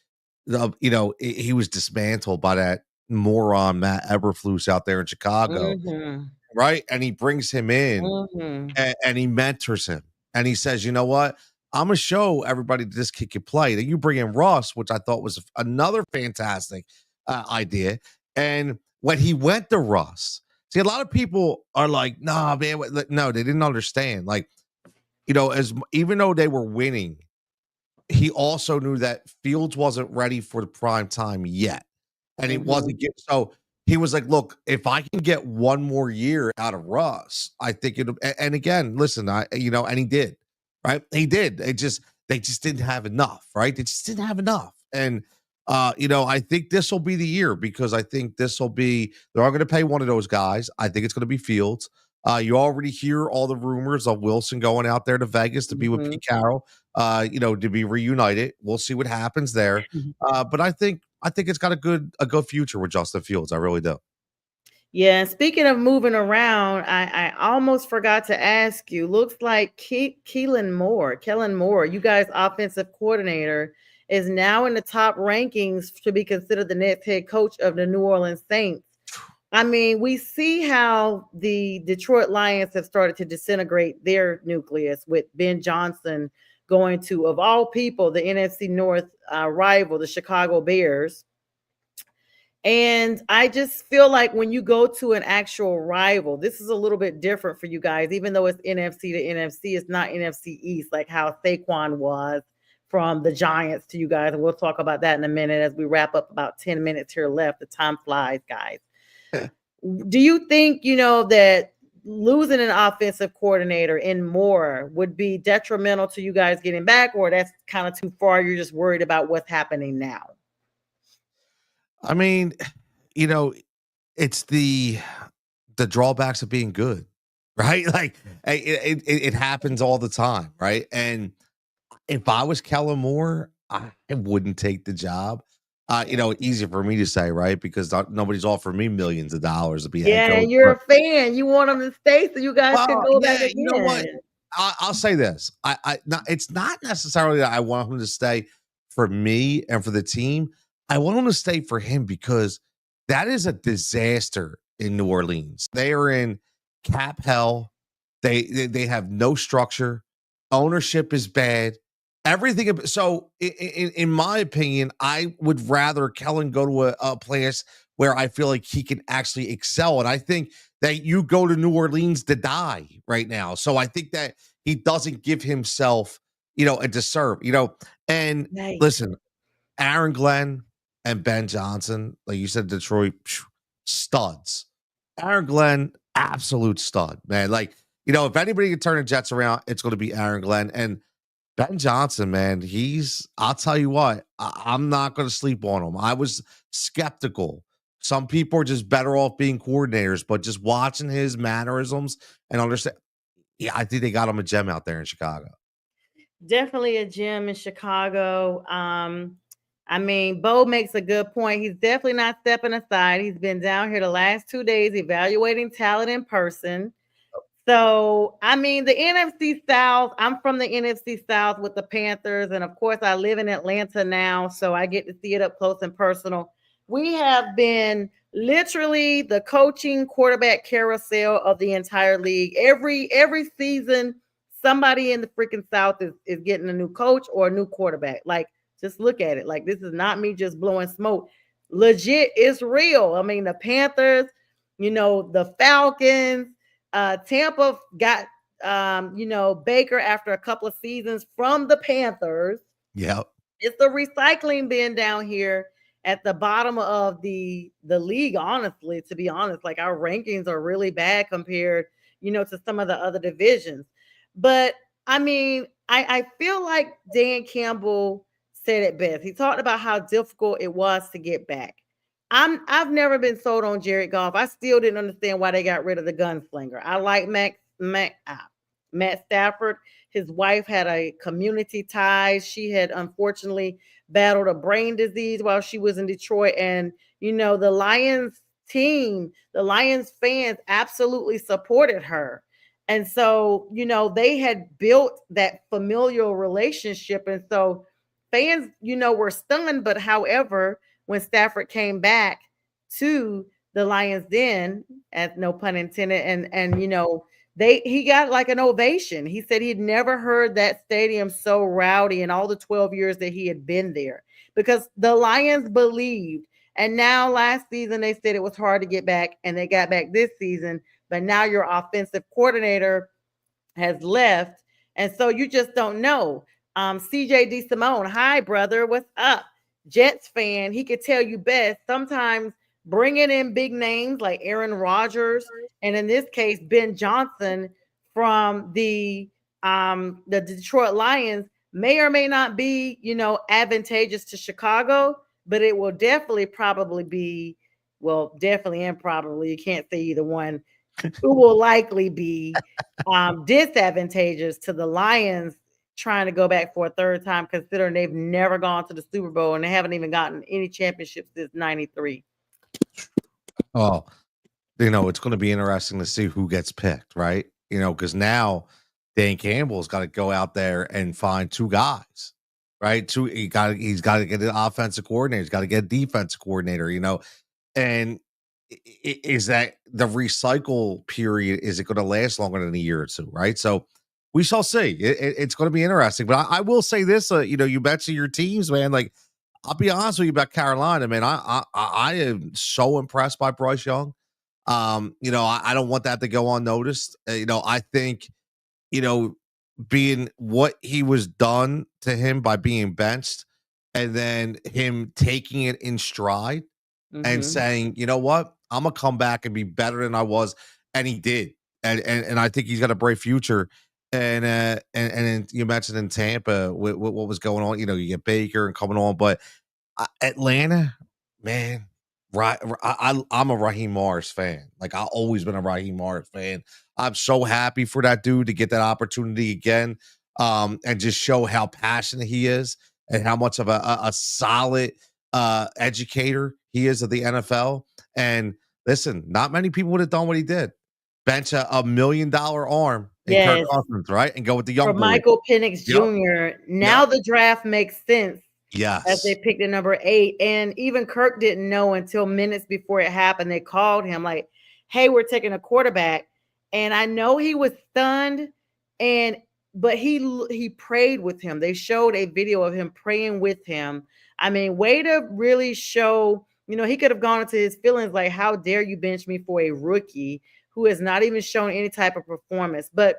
he was dismantled by that moron Matt Eberflus out there in Chicago, Mhm. right? And he brings him in Mhm. and he mentors him, and he says, "You know what? I'm gonna show everybody this kid can play." Then you bring in Russ, which I thought was another fantastic idea. And when he went to Russ, see, a lot of people are like, "Nah, man, no, they didn't understand." Like, even though they were winning, he also knew that Fields wasn't ready for the prime time yet, and he Mhm. wasn't get so he was like, "Look, if I can get one more year out of Russ, I think it'll." And again, listen, and he did, right? He did. They just didn't have enough, right? They just didn't have enough, and I think this will be the year because I think this will be they're all going to pay one of those guys. I think it's going to be Fields. You already hear all the rumors of Wilson going out there to Vegas to be with Mhm. Pete Carroll, to be reunited. We'll see what happens there. But I think it's got a good future with Justin Fields. I really do. Yeah, and speaking of moving around, I almost forgot to ask you. Looks like Kellen Moore, you guys' offensive coordinator, is now in the top rankings to be considered the next head coach of the New Orleans Saints. I mean, we see how the Detroit Lions have started to disintegrate their nucleus with Ben Johnson going to, of all people, the NFC North rival, the Chicago Bears. And I just feel like when you go to an actual rival, this is a little bit different for you guys, even though it's NFC to NFC, it's not NFC East like how Saquon was from the Giants to you guys. And we'll talk about that in a minute as we wrap up about 10 minutes here left. The time flies, guys. Do you think, that losing an offensive coordinator in Moore would be detrimental to you guys getting back, or that's kind of too far? You're just worried about what's happening now? I mean, you know, it's the drawbacks of being good, right? Like it happens all the time, right? And if I was Kellen Moore, I wouldn't take the job. Easier for me to say, right? Because nobody's offered me millions of dollars to be head Yeah, coach. and you're a fan. You want them to stay so you guys can Well, go back yeah, you know what? again. I'll say this. It's not necessarily that I want him to stay for me and for the team. I want him to stay for him because that is a disaster in New Orleans. They are in cap hell. They have no structure. Ownership is bad. Everything. So, in my opinion, I would rather Kellen go to a place where I feel like he can actually excel. And I think that you go to New Orleans to die right now. So I think that he doesn't give himself, a deserve, and Yikes. listen, Aaron Glenn and Ben Johnson, like you said, Detroit studs. Aaron Glenn, absolute stud, man. Like, if anybody can turn the Jets around, it's going to be Aaron Glenn. And Ben Johnson, man, I'll tell you what, I'm not going to sleep on him. I was skeptical. Some people are just better off being coordinators, but just watching his mannerisms and understand, yeah, I think they got him a gem out there in Chicago. Definitely a gym in Chicago. I mean, Bo makes a good point. He's definitely not stepping aside. He's been down here the last 2 days evaluating talent in person. So, I mean, the NFC South, I'm from the NFC South with the Panthers. And of course, I live in Atlanta now. So I get to see it up close and personal. We have been literally the coaching quarterback carousel of the entire league. Every season, somebody in the freaking South is getting a new coach or a new quarterback. Like, just look at it. Like, this is not me just blowing smoke. Legit, it's real. I mean, the Panthers, the Falcons, Tampa got Baker after a couple of seasons from the Panthers. Yep. It's the recycling bin down here at the bottom of the league, honestly, to be honest. Like our rankings are really bad compared, to some of the other divisions. But I mean, I feel like Dan Campbell said it best. He talked about how difficult it was to get back. I've never been sold on Jared Goff. I still didn't understand why they got rid of the gunslinger. I like Matt Stafford. His wife had a community ties. She had unfortunately battled a brain disease while she was in Detroit. And, the Lions team, the Lions fans absolutely supported her. And so, they had built that familial relationship. And so fans, were stunned. But however, when Stafford came back to the Lions Den, as no pun intended, and he got like an ovation. He said he'd never heard that stadium so rowdy in all the 12 years that he had been there because the Lions believed. And now last season they said it was hard to get back and they got back this season, but now your offensive coordinator has left. And so you just don't know. CJ Simone, hi brother, what's up? Jets fan, he could tell you best. Sometimes bringing in big names like Aaron Rodgers, and in this case Ben Johnson from the Detroit Lions may or may not be, advantageous to Chicago, but it will definitely probably be, well, definitely and probably, you can't say either one, who will likely be disadvantageous to the Lions trying to go back for a third time, considering they've never gone to the Super Bowl and they haven't even gotten any championships since '93. Oh, it's going to be interesting to see who gets picked, right? Because now Dan Campbell's got to go out there and find two guys, right? He's got to get an offensive coordinator, he's got to get a defensive coordinator, and is that the recycle period? Is it going to last longer than a year or two? Right. So we shall see. It's going to be interesting. But I will say this: you mentioned your teams, man. Like, I'll be honest with you about Carolina, man. I am so impressed by Bryce Young. I don't want that to go unnoticed. I think you know being what he was done to him by being benched, and then him taking it in stride and Mm-hmm. saying, "You know what? I'm gonna come back and be better than I was," and he did, and I think he's got a bright future. And you mentioned in Tampa with what was going on. You get Baker and coming on, but Atlanta, man, right? I'm a Raheem Morris fan. Like I've always been a Raheem Morris fan. I'm so happy for that dude to get that opportunity again, and just show how passionate he is and how much of a solid educator he is of the NFL. And listen, not many people would have done what he did. Bench a $1 million arm in Kirk Yes, Cousins, right? And go with the for young boy. Michael Penix Yep. Jr. Now Yep. the draft makes sense as they Yes. picked at number 8. And even Kirk didn't know until minutes before it happened. They called him like, "Hey, we're taking a quarterback." And I know he was stunned, and but he prayed with him. They showed a video of him praying with him. I mean, way to really show, he could have gone into his feelings like, "How dare you bench me for a rookie who has not even shown any type of performance?" But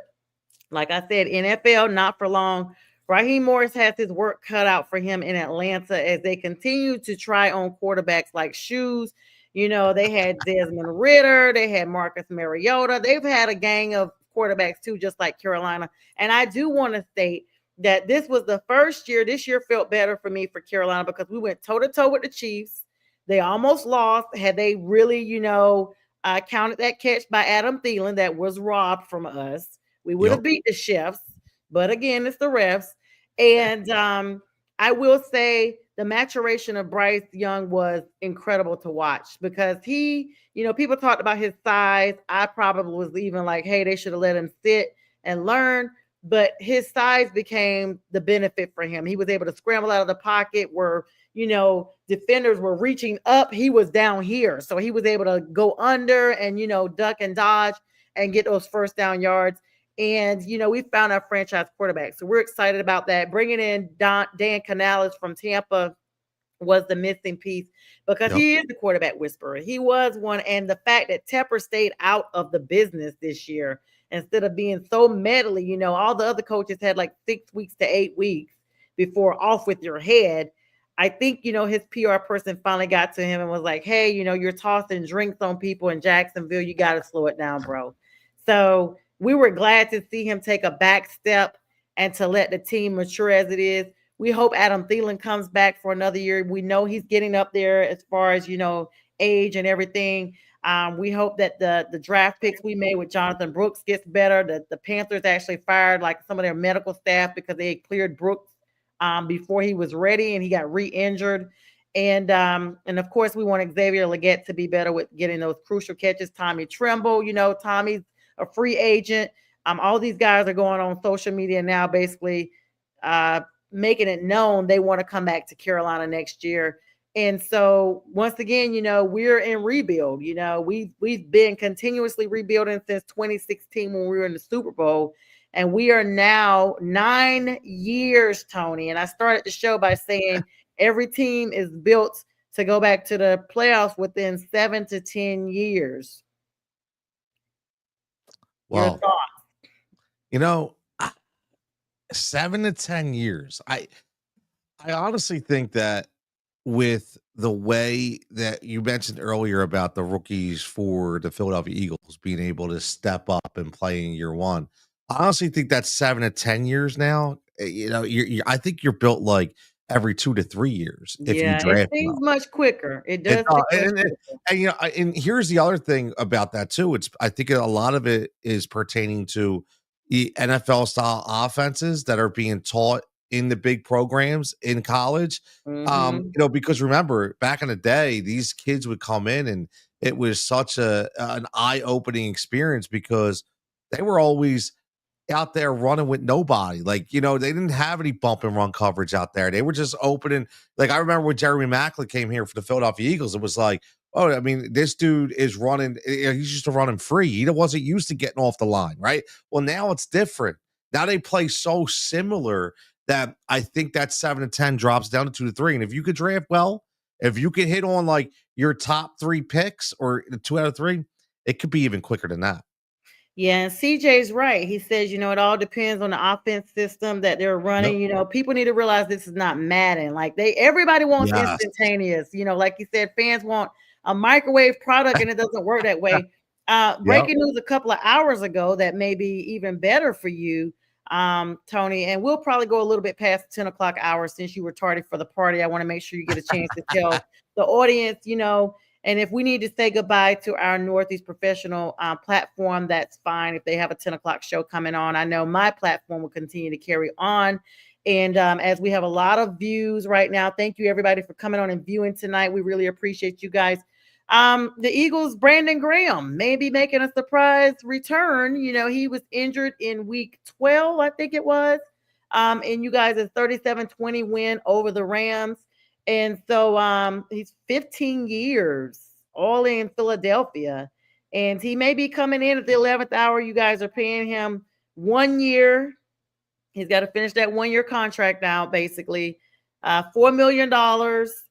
like I said, NFL, not for long. Raheem Morris has his work cut out for him in Atlanta as they continue to try on quarterbacks like shoes. They had Desmond Ritter, they had Marcus Mariota. They've had a gang of quarterbacks too, just like Carolina. And I do want to state that this was the first year. This year felt better for me for Carolina because we went toe to toe with the Chiefs. They almost lost. Had they really, counted that catch by Adam Thielen that was robbed from us, we would Yep. have beat the chefs, but again, it's the refs. And I will say the maturation of Bryce Young was incredible to watch because people talked about his size. I probably was even like, hey, they should have let him sit and learn. But his size became the benefit for him. He was able to scramble out of the pocket where, defenders were reaching up. He was down here. So he was able to go under and, duck and dodge and get those first down yards. And, we found our franchise quarterback. So we're excited about that. Bringing in Dan Canales from Tampa was the missing piece because Yep. he is the quarterback whisperer. He was one. And the fact that Tepper stayed out of the business this year instead of being so medley, all the other coaches had like 6 weeks to 8 weeks. before off with your head. I think, his PR person finally got to him and was like, hey, you're tossing drinks on people in Jacksonville. You got to slow it down, bro. So we were glad to see him take a back step and to let the team mature as it is. We hope Adam Thielen comes back for another year. We know he's getting up there as far as, age and everything. We hope that the draft picks we made with Jonathan Brooks gets better. That the Panthers actually fired like some of their medical staff because they had cleared Brooks before he was ready and he got re-injured. And of course we want Xavier Legette to be better with getting those crucial catches. Tommy Tremble, Tommy's a free agent. All these guys are going on social media now, basically making it known they want to come back to Carolina next year. And so once again, we're in rebuild. We've been continuously rebuilding since 2016 when we were in the Super Bowl. And we are now 9 years, Tony. And I started the show by saying every team is built to go back to the playoffs within 7 to 10 years. Well, Your thoughts? 7 to 10 years. I honestly think that with the way that you mentioned earlier about the rookies for the Philadelphia Eagles being able to step up and play in year one, I honestly think that's 7 to 10 years now. I think you're built like every 2 to 3 years if you Yeah, it draft seems well. much quicker. It It, does seem much and, quicker. and here's the other thing about that too. I think a lot of it is pertaining to the NFL style offenses that are being taught in the big programs in college. Mm-hmm. Because remember back in the day, these kids would come in and it was such an eye opening experience because they were always out there running with nobody. Like, they didn't have any bump and run coverage out there. They were just opening. Like, I remember when Jeremy Maclin came here for the Philadelphia Eagles, it was like, oh, I mean, this dude is running. He's used to running free. He wasn't used to getting off the line, right? Well, now it's different. Now they play so similar that I think that 7 to 10 drops down to 2 to 3. And if you could draft well, if you could hit on like your top 3 picks or 2 out of 3, it could be even quicker than that. Yeah, and CJ's right. He says, it all depends on the offense system that they're running. Yep. People need to realize this is not Madden. Like everybody wants Yes. instantaneous. Like you said, fans want a microwave product, and it doesn't work that way. Breaking news a couple of hours ago that may be even better for you, Tony. And we'll probably go a little bit past the 10 o'clock hour since you were tardy for the party. I want to make sure you get a chance to tell the audience, and if we need to say goodbye to our Northeast Professional platform, that's fine. If they have a 10 o'clock show coming on, I know my platform will continue to carry on. And as we have a lot of views right now, thank you everybody for coming on and viewing tonight. We really appreciate you guys. The Eagles, Brandon Graham, may be making a surprise return. He was injured in week 12, I think it was. And you guys, a 37-20 win over the Rams. And so he's 15 years all in Philadelphia. And he may be coming in at the 11th hour. You guys are paying him 1 year. He's got to finish that 1 year contract now, basically. $4 million.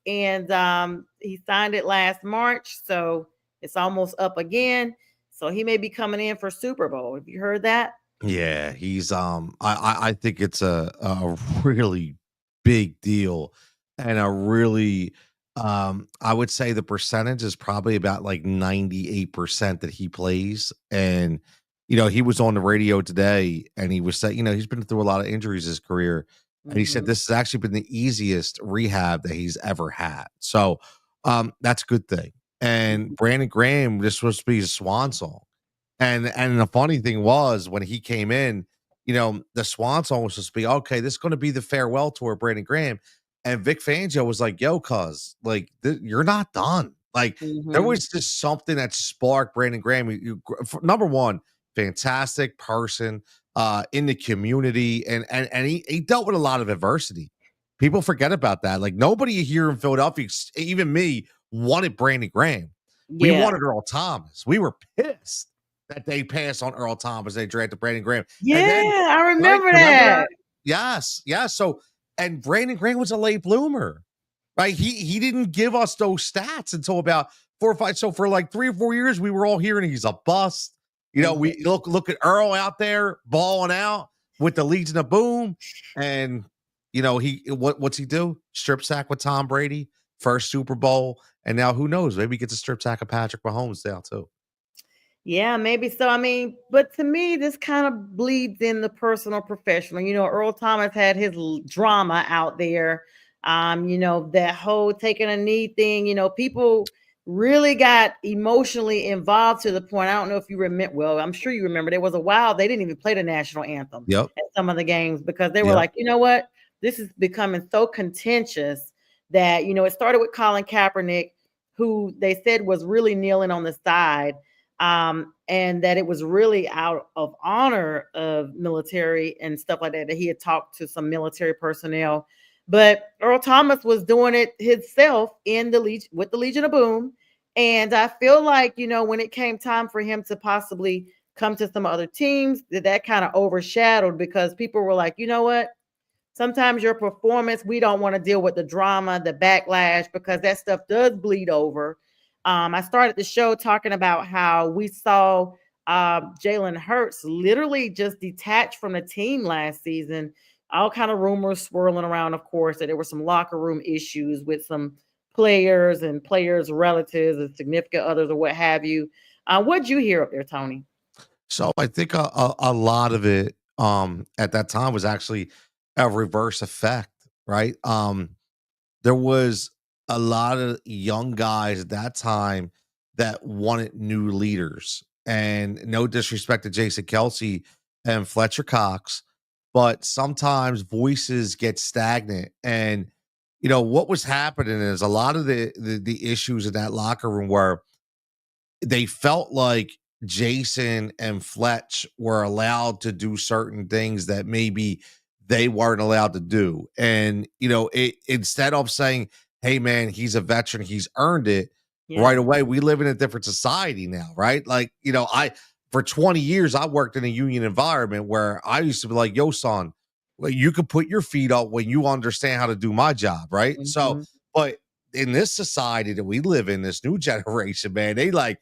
And he signed it last March. So it's almost up again. So he may be coming in for Super Bowl. Have you heard that? Yeah, he's I think it's a really big deal and a really I would say the percentage is probably about like 98% that he plays. And he was on the radio today and he was saying, he's been through a lot of injuries his career. And he said this has actually been the easiest rehab that he's ever had. So that's a good thing. And Brandon Graham, this was supposed to be his swan song. And the funny thing was when he came in, the swan song was supposed to be, okay, this is going to be the farewell tour of Brandon Graham. And Vic Fangio was like, yo, cuz, like, you're not done. Like, there was just something that sparked Brandon Graham. Number one, fantastic person in the community. And he dealt with a lot of adversity. People forget about that. Like, nobody here in Philadelphia, even me, wanted Brandon Graham. We wanted Earl Thomas. We were pissed that they passed on Earl Thomas. They drafted Brandon Graham. Yeah, and then, I remember that. Yes. So, and Brandon Graham was a late bloomer, right? He didn't give us those stats until about 4 or 5. So for like 3 or 4 years, we were all hearing he's a bust. We look at Earl out there balling out with the Legion of Boom, and what's he do? Strip sack with Tom Brady, first Super Bowl, and now who knows? Maybe he gets a strip sack of Patrick Mahomes now too. Yeah, maybe so. I mean, but to me, this kind of bleeds in the personal professional. Earl Thomas had his drama out there. That whole taking a knee thing, people really got emotionally involved to the point. I don't know if you remember. Well, I'm sure you remember. There was a while they didn't even play the national anthem Yep. at some of the games because they were Yep. like, you know what? This is becoming so contentious that, it started with Colin Kaepernick, who they said was really kneeling on the side, and that it was really out of honor of military and stuff like that he had talked to some military personnel. But Earl Thomas was doing it himself in the with the Legion of Boom. And I feel like, when it came time for him to possibly come to some other teams, that kind of overshadowed because people were like, you know what? Sometimes your performance, we don't want to deal with the drama, the backlash, because that stuff does bleed over. I started the show talking about how we saw Jalen Hurts literally just detached from the team last season. All kind of rumors swirling around, of course, that there were some locker room issues with some players and players' relatives and significant others or what have you. What'd you hear up there, Tony? So I think a lot of it at that time was actually a reverse effect, right? There was a lot of young guys at that time that wanted new leaders. And no disrespect to Jason Kelsey and Fletcher Cox, but sometimes voices get stagnant. And what was happening is a lot of the issues in that locker room were they felt like Jason and Fletch were allowed to do certain things that maybe they weren't allowed to do. And, instead of saying, hey, man, he's a veteran, he's earned it right Yeah. away, we live in a different society now, right? Like, for 20 years, I worked in a union environment where I used to be like, yo, son, well, you can put your feet up when you understand how to do my job, right? So, Mhm. but in this society that we live in, this new generation, man, they like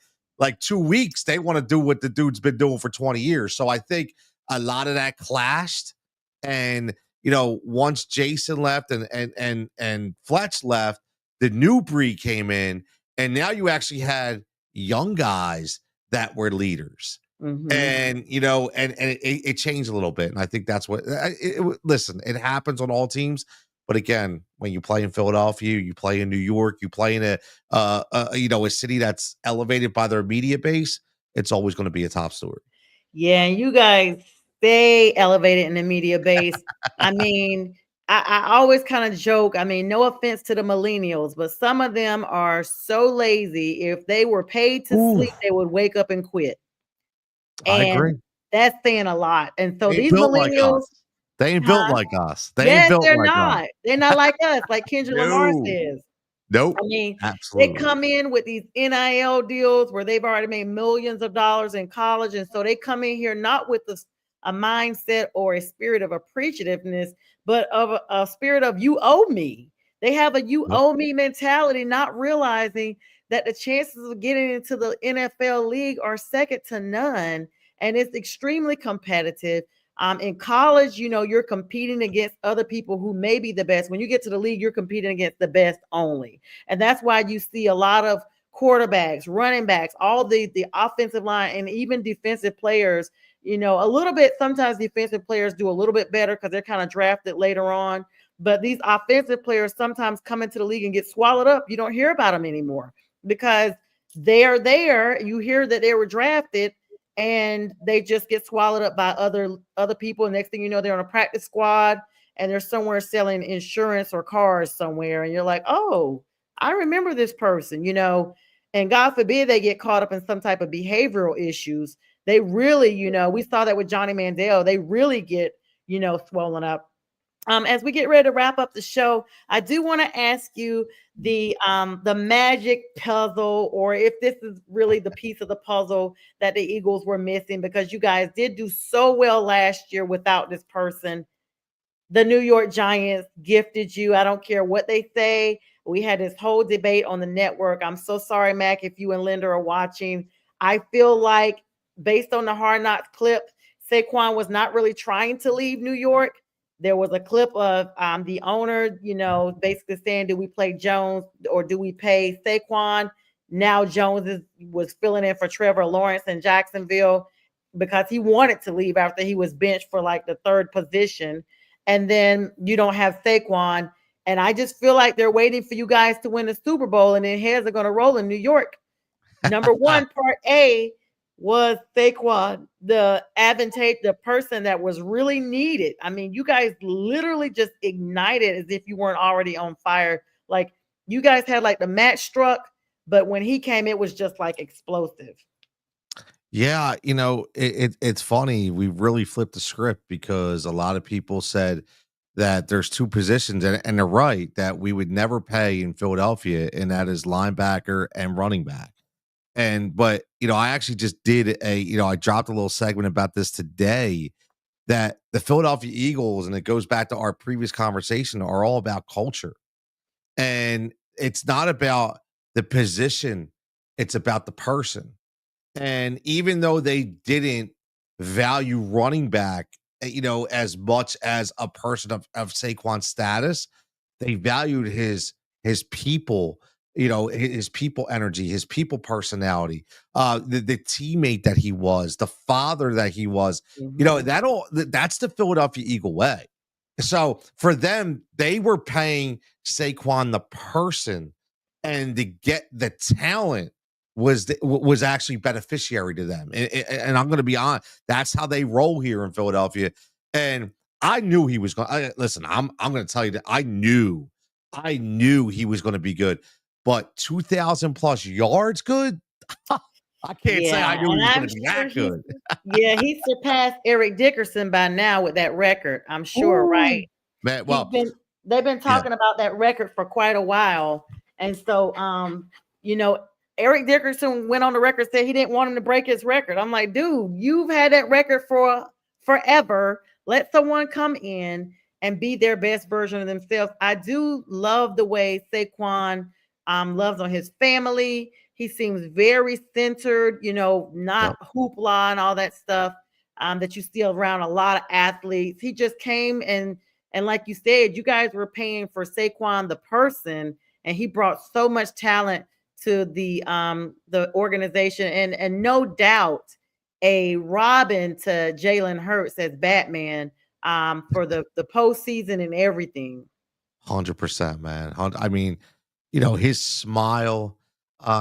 2 weeks, they want to do what the dude's been doing for 20 years. So I think a lot of that clashed. And, once Jason left and Fletch left, the new breed came in, and now you actually had young guys that were leaders. Mhm. And it changed a little bit, and I think that's what. Listen, it happens on all teams, but again, when you play in Philadelphia, you play in New York, you play in a city that's elevated by their media base, it's always going to be a top story. Yeah, and you guys stay elevated in the media base. I mean, I always kind of joke. I mean, no offense to the millennials, but some of them are so lazy. If they were paid to Ooh, sleep, they would wake up and quit. I And agree. that's saying a lot. And so They ain't these built like millennials, us. They ain't built huh? like us. They ain't Yes, built they're like us. not. They're not like us, like Kendra Lamar No, says. nope, I mean, they absolutely. come in with these NIL deals where they've already made millions of dollars in college. And so they come in here not with a mindset or a spirit of appreciativeness, but of a spirit of you owe me. They have a you Yep. owe me mentality, not realizing that the chances of getting into the NFL league are second to none. And it's extremely competitive. In college, you're competing against other people who may be the best. When you get to the league, you're competing against the best only. And that's why you see a lot of quarterbacks, running backs, all the offensive line, and even defensive players. A little bit, sometimes defensive players do a little bit better because they're kind of drafted later on. But these offensive players sometimes come into the league and get swallowed up. You don't hear about them anymore because they're there. You hear that they were drafted and they just get swallowed up by other people. And next thing you know, they're on a practice squad and they're somewhere selling insurance or cars somewhere. And you're like, oh, I remember this person, and God forbid they get caught up in some type of behavioral issues. They really, we saw that with Johnny Mandel. They really get, swollen up. As we get ready to wrap up the show, I do want to ask you the magic puzzle, or if this is really the piece of the puzzle that the Eagles were missing, because you guys did do so well last year without this person. The New York Giants gifted you. I don't care what they say. We had this whole debate on the network. I'm so sorry, Mac, if you and Linda are watching. I feel like, based on the Hard Knocks clip, Saquon was not really trying to leave New York. there was a clip of the owner, basically saying, do we play Jones or do we pay Saquon? Now Jones was filling in for Trevor Lawrence in Jacksonville because he wanted to leave after he was benched for like the third position. And then you don't have Saquon. And I just feel like they're waiting for you guys to win the Super Bowl, and then heads are going to roll in New York. Number one, part A was Saquon, the person that was really needed. I mean, you guys literally just ignited as if you weren't already on fire. Like, you guys had like the match struck, but when he came, it was just like explosive. Yeah, it's funny. We really flipped the script because a lot of people said that there's two positions, and they're right, that we would never pay in Philadelphia, and that is linebacker and running back. But I actually just did I dropped a little segment about this today, that the Philadelphia Eagles, and it goes back to our previous conversation, are all about culture. And it's not about the position, it's about the person. And even though they didn't value running back, as much as a person of Saquon's status, they valued his people, his people energy, his people personality, the teammate that he was, the father that he was. That's the Philadelphia Eagle way. So for them, they were paying Saquon the person, and to get the talent was actually beneficiary to them. And I'm going to be honest, that's how they roll here in Philadelphia. And I knew he was going to listen. I'm going to tell you that I knew he was going to be good, but 2,000 plus yards good. I can't say I knew he was going to be that good. Yeah, he surpassed Eric Dickerson by now with that record, I'm sure. Ooh. Right? Man, well, they've been talking about that record for quite a while. And so, Eric Dickerson went on the record, said he didn't want him to break his record. I'm like, dude, you've had that record for forever. Let someone come in and be their best version of themselves. I do love the way Saquon loves on his family. He seems very centered, not hoopla and all that stuff that you see around a lot of athletes. He just came and like you said, you guys were paying for Saquon the person, and he brought so much talent to the organization, and no doubt a Robin to Jalen Hurts as Batman for the postseason and everything. 100%, man. I mean, his smile,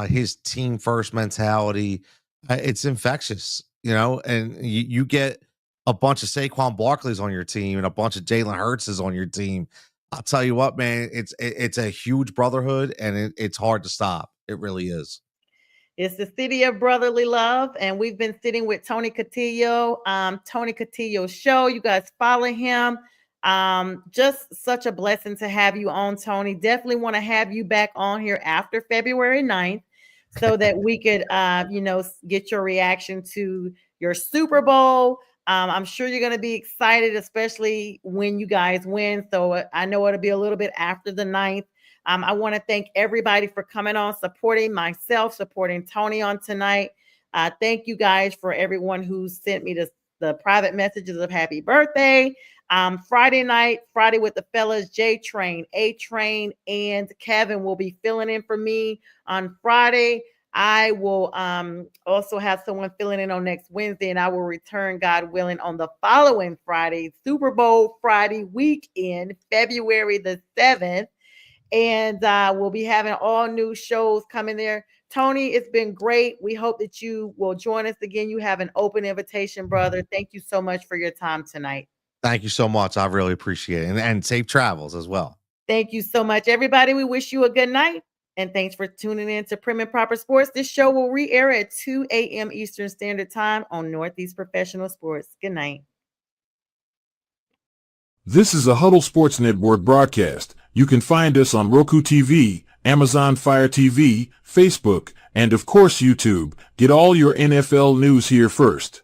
his team first mentality, it's infectious, and you get a bunch of Saquon Barkley's on your team and a bunch of Jalen Hurts on your team. I'll tell you what, man, it's a huge brotherhood, and it's hard to stop. It really is. It's the city of brotherly love, and we've been sitting with Tony Cutillo, Tony Cutillo Show. You guys follow him. Just such a blessing to have you on, Tony. Definitely want to have you back on here after February 9th so that we could, get your reaction to your Super Bowl. I'm sure you're going to be excited, especially when you guys win. So I know it'll be a little bit after the 9th. I want to thank everybody for coming on, supporting myself, supporting Tony on tonight. Thank you guys for everyone who sent me the private messages of happy birthday. Friday with the fellas, J-Train, A-Train, and Kevin will be filling in for me on Friday. I will also have someone filling in on next Wednesday, and I will return, God willing, on the following Friday, Super Bowl Friday weekend, February the 7th. And we'll be having all new shows coming there. Tony, it's been great. We hope that you will join us again. You have an open invitation, brother. Thank you so much for your time tonight. Thank you so much. I really appreciate it. And safe travels as well. Thank you so much, everybody. We wish you a good night. And thanks for tuning in to Prim and Proper Sports. This show will re-air at 2 a.m. Eastern Standard Time on Northeast Professional Sports. Good night. This is a Huddle Sports Network broadcast. You can find us on Roku TV, Amazon Fire TV, Facebook, and of course YouTube. Get all your NFL news here first.